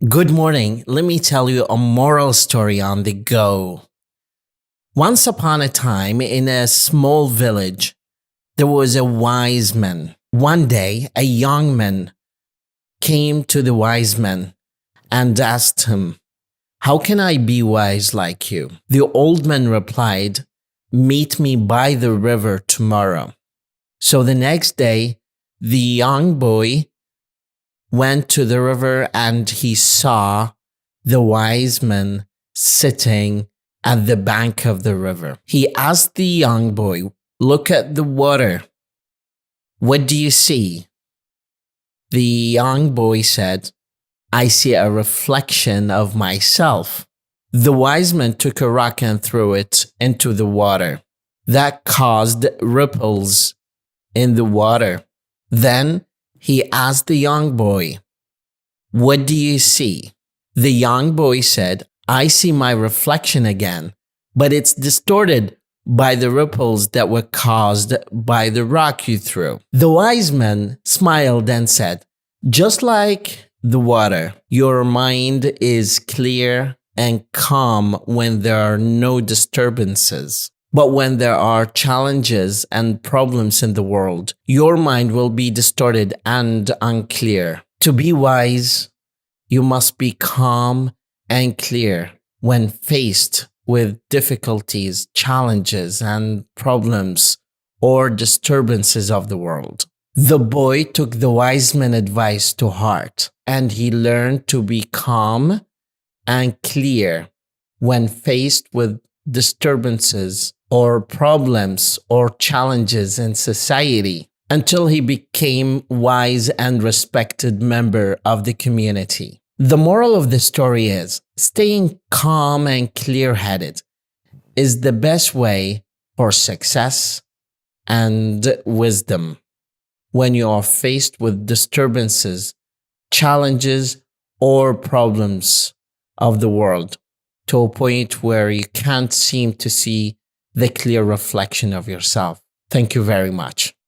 Good morning. Let me tell you a moral story on the go. Once upon a time, in a small village, there was a wise man. One day, a young man came to the wise man and asked him, "How can I be wise like you?" The old man replied, "Meet me by the river tomorrow." So the next day, the young boy went to the river and he saw the wise man sitting at the bank of the river. He asked the young boy, "Look at the water. What do you see?" The young boy said, "I see a reflection of myself." The wise man took a rock and threw it into the water. That caused ripples in the water. Then he asked the young boy, "What do you see?" The young boy said, "I see my reflection again, but it's distorted by the ripples that were caused by the rock you threw." The wise man smiled and said, "Just like the water, your mind is clear and calm when there are no disturbances. But when there are challenges and problems in the world, your mind will be distorted and unclear. To be wise, you must be calm and clear when faced with difficulties, challenges, and problems or disturbances of the world." The boy took the wise man's advice to heart, and he learned to be calm and clear when faced with disturbances or problems or challenges in society until he became wise and respected member of the community. The moral of the story is staying calm and clear-headed is the best way for success and wisdom when you are faced with disturbances, challenges, or problems of the world to a point where you can't seem to see the clear reflection of yourself. Thank you very much.